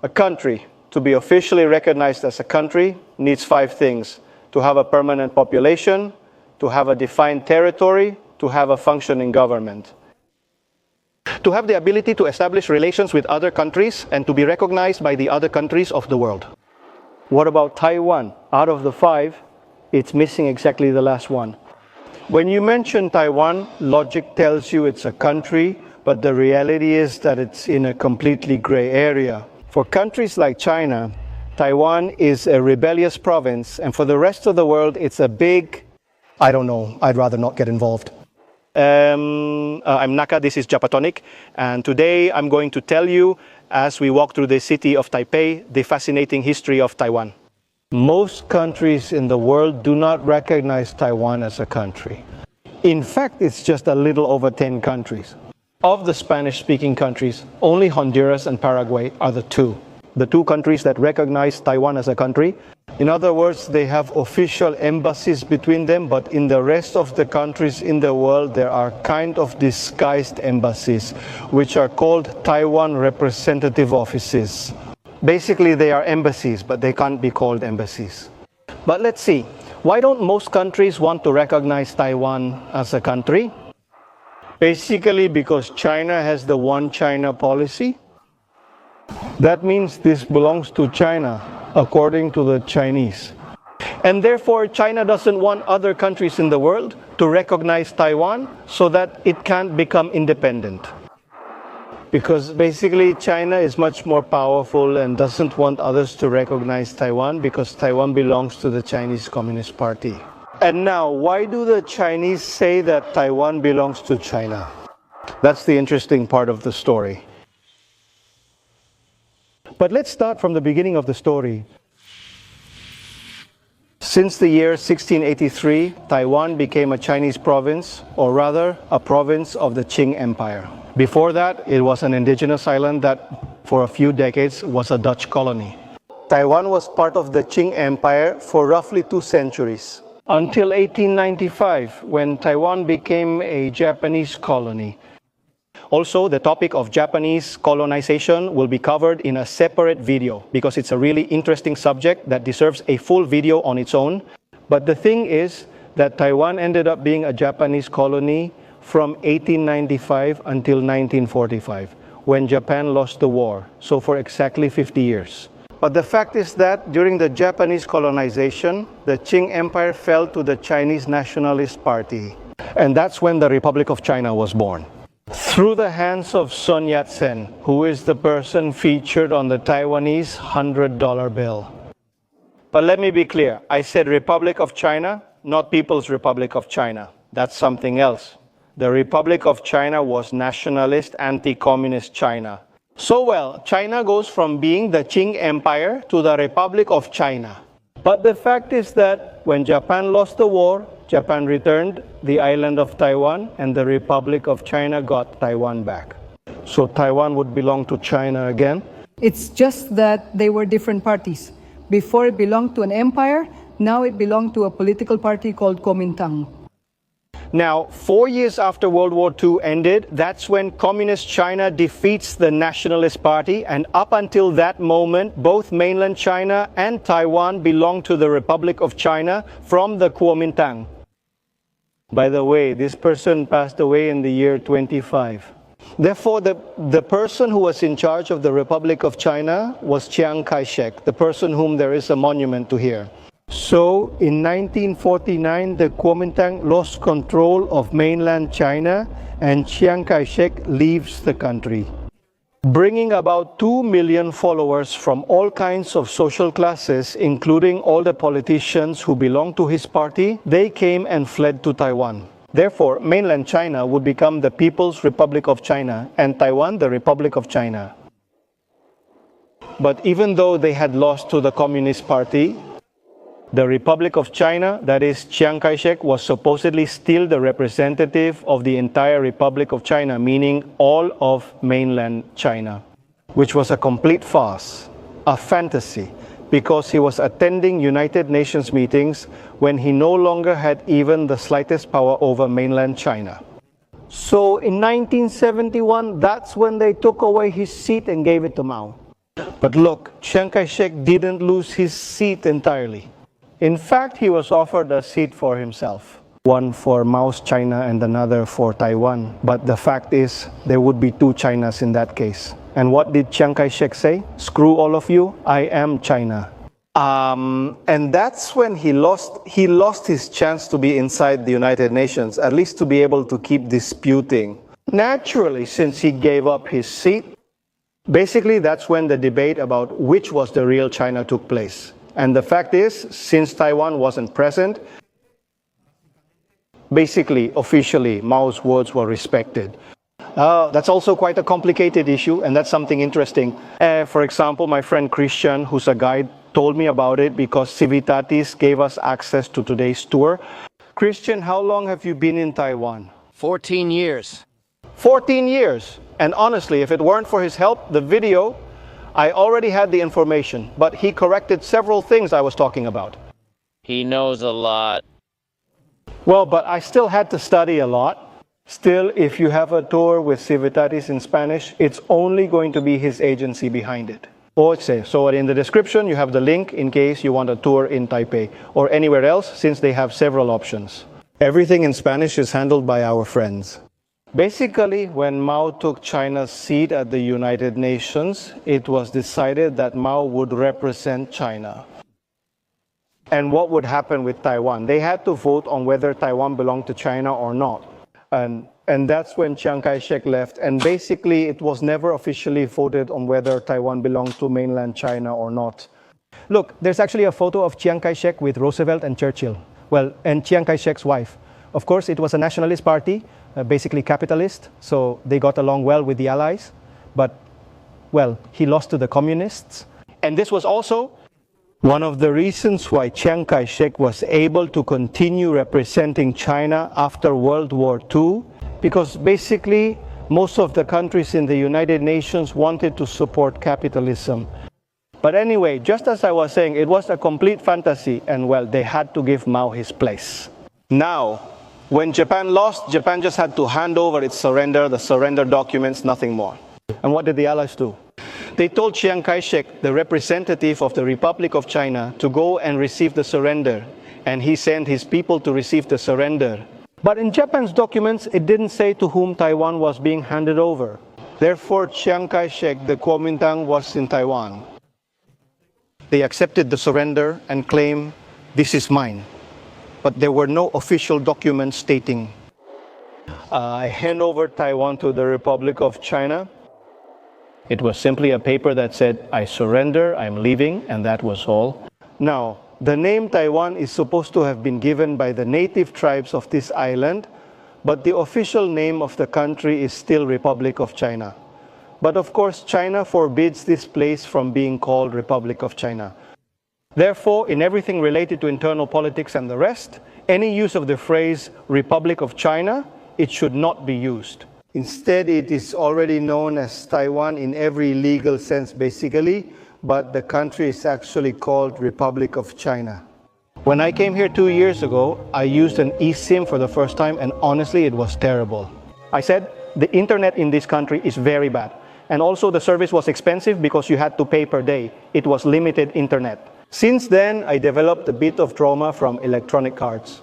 A country, to be officially recognized as a country, needs 5 things: to have a permanent population, to have a defined territory, to have a functioning government, to have the ability to establish relations with other countries, and to be recognized by the other countries of the world. What about Taiwan? Out of the 5, it's missing exactly the last one. When you mention Taiwan, logic tells you it's a country, but the reality is that it's in a completely gray area. For countries like China, Taiwan is a rebellious province, and for the rest of the world, it's a big, I don't know, I'd rather not get involved. I'm Naka, this is Japatonic, and today I'm going to tell you, as we walk through the city of Taipei, the fascinating history of Taiwan. Most countries in the world do not recognize Taiwan as a country. In fact, it's just a little over 10 countries. Of the Spanish-speaking countries, only Honduras and Paraguay are the two countries that recognize Taiwan as a country. In other words, they have official embassies between them, but in the rest of the countries in the world, there are kind of disguised embassies, which are called Taiwan representative offices. Basically, they are embassies, but they can't be called embassies. But let's see, why don't most countries want to recognize Taiwan as a country? Basically, because China has the One China policy. That means this belongs to China, according to the Chinese. And therefore, China doesn't want other countries in the world to recognize Taiwan so that it can't become independent. Because basically, China is much more powerful and doesn't want others to recognize Taiwan because Taiwan belongs to the Chinese Communist Party. And now, why do the Chinese say that Taiwan belongs to China? That's the interesting part of the story. But let's start from the beginning of the story. Since the year 1683, Taiwan became a Chinese province, or rather, a province of the Qing Empire. Before that, it was an indigenous island that, for a few decades, was a Dutch colony. Taiwan was part of the Qing Empire for roughly 2 centuries. Until 1895, when Taiwan became a Japanese colony. Also, the topic of Japanese colonization will be covered in a separate video because it's a really interesting subject that deserves a full video on its own. But the thing is that Taiwan ended up being a Japanese colony from 1895 until 1945, when Japan lost the war, so for exactly 50 years. But the fact is that during the Japanese colonization, the Qing Empire fell to the Chinese Nationalist Party. And that's when the Republic of China was born. Through the hands of Sun Yat-sen, who is the person featured on the Taiwanese $100 bill. But let me be clear, I said Republic of China, not People's Republic of China. That's something else. The Republic of China was nationalist, anti-communist China. So well, China goes from being the Qing Empire to the Republic of China. But the fact is that when Japan lost the war, Japan returned the island of Taiwan and the Republic of China got Taiwan back. So Taiwan would belong to China again. It's just that they were different parties. Before it belonged to an empire, now it belonged to a political party called Kuomintang. Now, 4 years after World War II ended, that's when Communist China defeats the Nationalist Party, and up until that moment, both mainland China and Taiwan belonged to the Republic of China from the Kuomintang. By the way, this person passed away in the year 25. Therefore, the person who was in charge of the Republic of China was Chiang Kai-shek, the person whom there is a monument to here. So, in 1949, the Kuomintang lost control of mainland China and Chiang Kai-shek leaves the country, bringing about 2 million followers from all kinds of social classes, including all the politicians who belonged to his party. They came and fled to Taiwan. Therefore, mainland China would become the People's Republic of China and Taiwan the Republic of China. But even though they had lost to the Communist Party, the Republic of China, that is Chiang Kai-shek, was supposedly still the representative of the entire Republic of China, meaning all of mainland China, which was a complete farce, a fantasy, because he was attending United Nations meetings when he no longer had even the slightest power over mainland China. So in 1971, that's when they took away his seat and gave it to Mao. But look, Chiang Kai-shek didn't lose his seat entirely. In fact, he was offered a seat for himself. One for Mao's China and another for Taiwan. But the fact is, there would be two Chinas in that case. And what did Chiang Kai-shek say? Screw all of you, I am China. And that's when he lost his chance to be inside the United Nations, at least to be able to keep disputing. Naturally, since he gave up his seat, basically that's when the debate about which was the real China took place. And the fact is, since Taiwan wasn't present, basically, officially, Mao's words were respected. That's also quite a complicated issue, and that's something interesting. For example, my friend Christian, who's a guide, told me about it because Civitatis gave us access to today's tour. Christian, how long have you been in Taiwan? 14 years. 14 years! And honestly, if it weren't for his help, the video, I already had the information, but he corrected several things I was talking about. He knows a lot. Well, but I still had to study a lot. Still, if you have a tour with Civitatis in Spanish, it's only going to be his agency behind it. So in the description, you have the link in case you want a tour in Taipei or anywhere else, since they have several options. Everything in Spanish is handled by our friends. Basically, when Mao took China's seat at the United Nations, it was decided that Mao would represent China. And what would happen with Taiwan? They had to vote on whether Taiwan belonged to China or not. And that's when Chiang Kai-shek left. And basically, it was never officially voted on whether Taiwan belonged to mainland China or not. Look, there's actually a photo of Chiang Kai-shek with Roosevelt and Churchill. Well, and Chiang Kai-shek's wife. Of course, it was a nationalist party, basically capitalist, so they got along well with the Allies. But, well, he lost to the communists. And this was also one of the reasons why Chiang Kai-shek was able to continue representing China after World War II, because basically most of the countries in the United Nations wanted to support capitalism. But anyway, just as I was saying, it was a complete fantasy, and well, they had to give Mao his place. Now, when Japan lost, Japan just had to hand over its surrender, the surrender documents, nothing more. And what did the Allies do? They told Chiang Kai-shek, the representative of the Republic of China, to go and receive the surrender. And he sent his people to receive the surrender. But in Japan's documents, it didn't say to whom Taiwan was being handed over. Therefore, Chiang Kai-shek, the Kuomintang, was in Taiwan. They accepted the surrender and claimed, this is mine. But there were no official documents stating, I hand over Taiwan to the Republic of China. It was simply a paper that said, I surrender, I'm leaving, and that was all. Now, the name Taiwan is supposed to have been given by the native tribes of this island, but the official name of the country is still Republic of China. But of course, China forbids this place from being called Republic of China. Therefore, in everything related to internal politics and the rest, any use of the phrase Republic of China, it should not be used. Instead, it is already known as Taiwan in every legal sense, basically, but the country is actually called Republic of China. When I came here 2 years ago, I used an eSIM for the first time, and honestly, it was terrible. I said, the internet in this country is very bad. And also the service was expensive because you had to pay per day. It was limited internet. Since then, I developed a bit of trauma from electronic cards.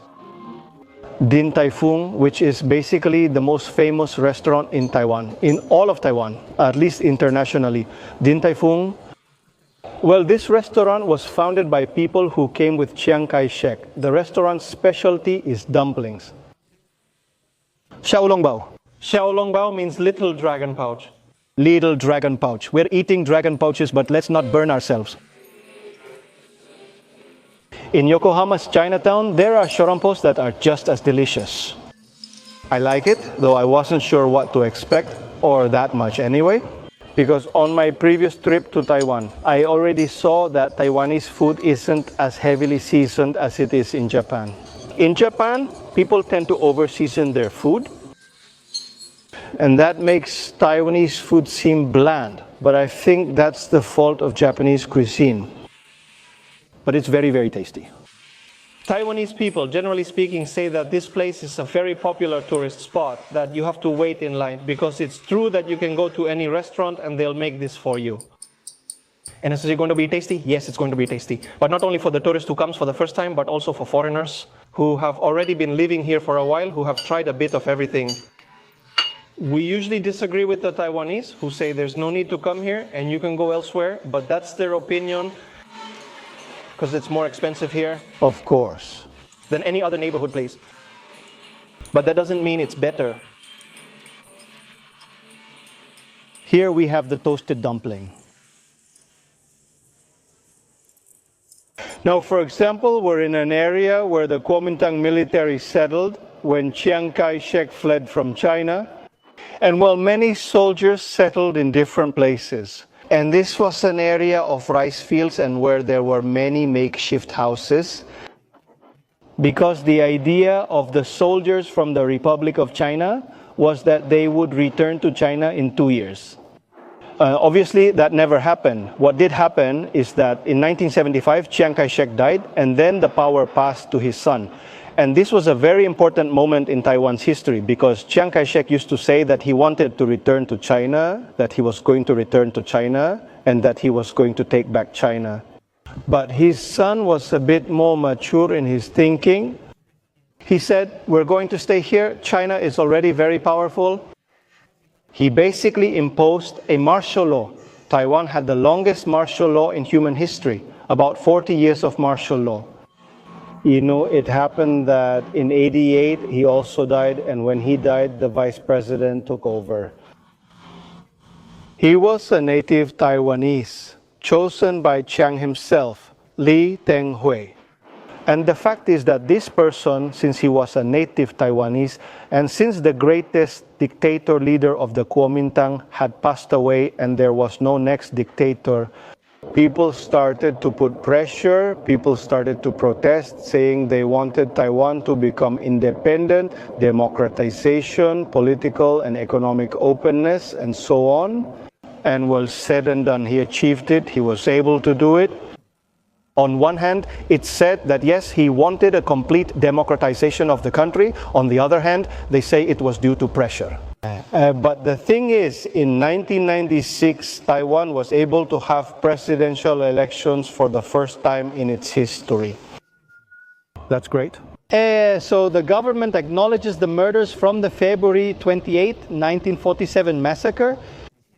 Din Tai Fung, which is basically the most famous restaurant in Taiwan, in all of Taiwan, at least internationally. Din Tai Fung, well, this restaurant was founded by people who came with Chiang Kai-shek. The restaurant's specialty is dumplings. Xiaolongbao. Xiaolongbao means little dragon pouch. Little dragon pouch. We're eating dragon pouches, but let's not burn ourselves. In Yokohama's Chinatown, there are shorompos that are just as delicious. I like it, though I wasn't sure what to expect, or that much anyway. Because on my previous trip to Taiwan, I already saw that Taiwanese food isn't as heavily seasoned as it is in Japan. In Japan, people tend to over-season their food, and that makes Taiwanese food seem bland. But I think that's the fault of Japanese cuisine. But it's very, very tasty. Taiwanese people, generally speaking, say that this place is a very popular tourist spot, that you have to wait in line, because it's true that you can go to any restaurant and they'll make this for you. And is it going to be tasty? Yes, it's going to be tasty. But not only for the tourist who comes for the first time, but also for foreigners who have already been living here for a while, who have tried a bit of everything. We usually disagree with the Taiwanese who say there's no need to come here and you can go elsewhere, but that's their opinion because it's more expensive here, of course, than any other neighborhood place. But that doesn't mean it's better. Here we have the toasted dumpling. Now, for example, we're in an area where the Kuomintang military settled when Chiang Kai-shek fled from China. And while many soldiers settled in different places. And this was an area of rice fields and where there were many makeshift houses. Because the idea of the soldiers from the Republic of China was that they would return to China in 2 years. Obviously, that never happened. What did happen is that in 1975, Chiang Kai-shek died, and then the power passed to his son. And this was a very important moment in Taiwan's history because Chiang Kai-shek used to say that he wanted to return to China, that he was going to return to China, and that he was going to take back China. But his son was a bit more mature in his thinking. He said, we're going to stay here. China is already very powerful. He basically imposed a martial law. Taiwan had the longest martial law in human history, about 40 years of martial law. You know, it happened that in '88, he also died, and when he died, the vice president took over. He was a native Taiwanese, chosen by Chiang himself, Li Tenghui. And the fact is that this person, since he was a native Taiwanese, and since the greatest dictator leader of the Kuomintang had passed away and there was no next dictator, people started to put pressure, people started to protest, saying they wanted Taiwan to become independent, democratization, political and economic openness, and so on. And well said and done, he achieved it, he was able to do it. On one hand, it's said that yes, he wanted a complete democratization of the country. On the other hand, they say it was due to pressure. But the thing is, in 1996, Taiwan was able to have presidential elections for the first time in its history. That's great. So the government acknowledges the murders from the February 28, 1947 massacre.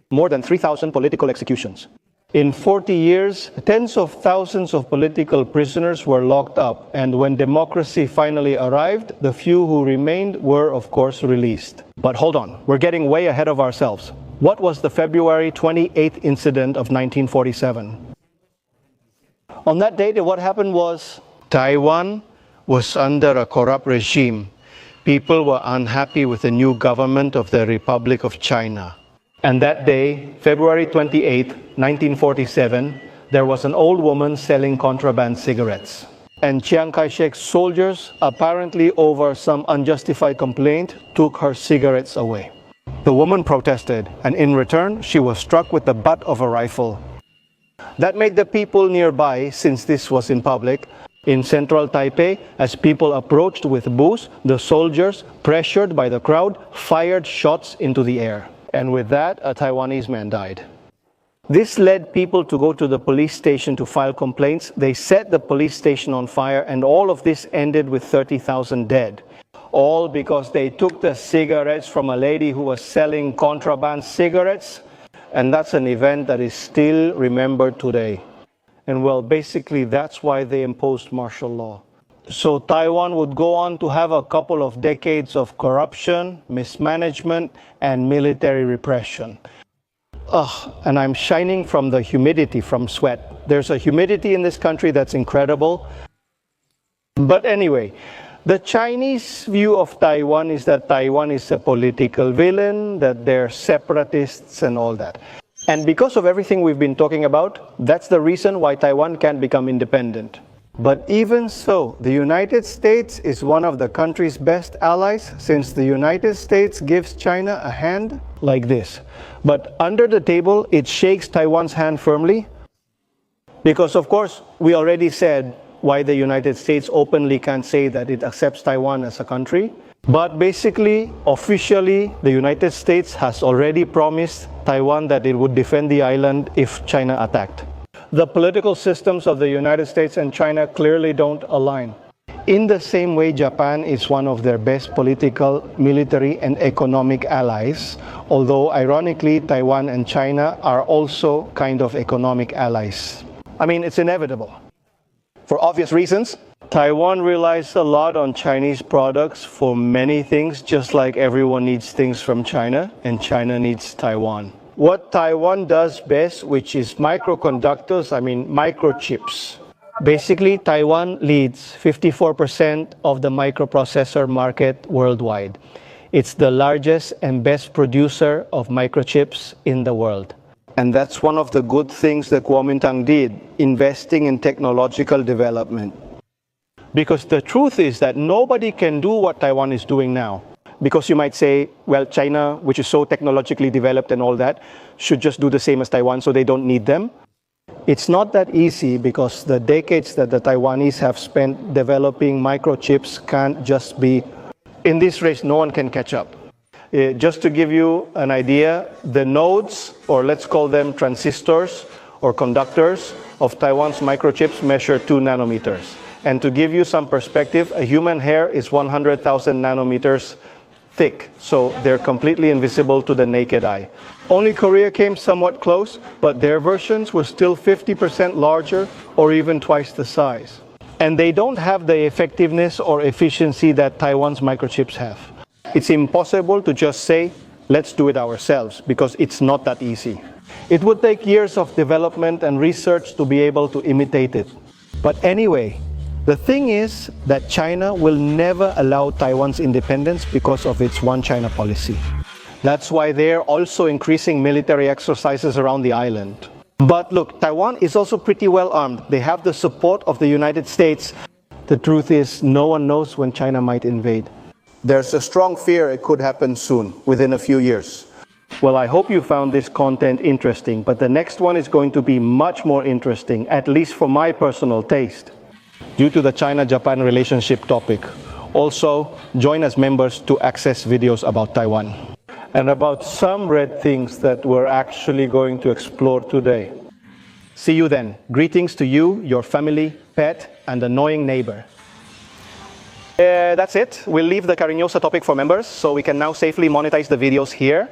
More than 3,000 political executions. In 40 years, tens of thousands of political prisoners were locked up, and when democracy finally arrived, the few who remained were, of course, released. But hold on, we're getting way ahead of ourselves. What was the February 28th incident of 1947? On that date, what happened was Taiwan was under a corrupt regime. People were unhappy with the new government of the Republic of China. And that day, February 28, 1947, there was an old woman selling contraband cigarettes. And Chiang Kai-shek's soldiers, apparently over some unjustified complaint, took her cigarettes away. The woman protested, and in return, she was struck with the butt of a rifle. That made the people nearby, since this was in public, in central Taipei, as people approached with booze, the soldiers, pressured by the crowd, fired shots into the air. And with that, a Taiwanese man died. This led people to go to the police station to file complaints. They set the police station on fire, and all of this ended with 30,000 dead. All because they took the cigarettes from a lady who was selling contraband cigarettes. And that's an event that is still remembered today. And well, basically, that's why they imposed martial law. So Taiwan would go on to have a couple of decades of corruption, mismanagement, and military repression. And I'm shining from the humidity, from sweat. There's a humidity in this country that's incredible. But anyway, the Chinese view of Taiwan is that Taiwan is a political villain, that they're separatists and all that. And because of everything we've been talking about, that's the reason why Taiwan can't become independent. But even so, the United States is one of the country's best allies, since the United States gives China a hand like this. But under the table, it shakes Taiwan's hand firmly. Because of course, we already said why the United States openly can't say that it accepts Taiwan as a country. But basically, officially, the United States has already promised Taiwan that it would defend the island if China attacked. The political systems of the United States and China clearly don't align. In the same way, Japan is one of their best political, military, and economic allies, although ironically, Taiwan and China are also kind of economic allies. I mean, it's inevitable. For obvious reasons, Taiwan relies a lot on Chinese products for many things, just like everyone needs things from China, and China needs Taiwan. What Taiwan does best, which is microconductors, I mean microchips. Basically, Taiwan leads 54% of the microprocessor market worldwide. It's the largest and best producer of microchips in the world. And that's one of the good things that Kuomintang did, investing in technological development. Because the truth is that nobody can do what Taiwan is doing now. Because you might say, well, China, which is so technologically developed and all that, should just do the same as Taiwan, so they don't need them. It's not that easy, because the decades that the Taiwanese have spent developing microchips can't just be, in this race, no one can catch up. Just to give you an idea, the nodes, or let's call them transistors or conductors of Taiwan's microchips measure 2 nanometers. And to give you some perspective, a human hair is 100,000 nanometers thick, so they're completely invisible to the naked eye. Only Korea came somewhat close, but their versions were still 50% larger or even twice the size. And they don't have the effectiveness or efficiency that Taiwan's microchips have. It's impossible to just say, let's do it ourselves, because it's not that easy. It would take years of development and research to be able to imitate it. But anyway, the thing is that China will never allow Taiwan's independence because of its one China policy. That's why they're also increasing military exercises around the island. But look, Taiwan is also pretty well armed. They have the support of the United States. The truth is, no one knows when China might invade. There's a strong fear it could happen soon, within a few years. Well, I hope you found this content interesting, but the next one is going to be much more interesting, at least for my personal taste, due to the China-Japan relationship topic. Also, join as members to access videos about Taiwan and about some red things that we're actually going to explore today. See you then. Greetings to you, your family, pet, and annoying neighbor. That's it. We'll leave the Cariñosa topic for members, so we can now safely monetize the videos here.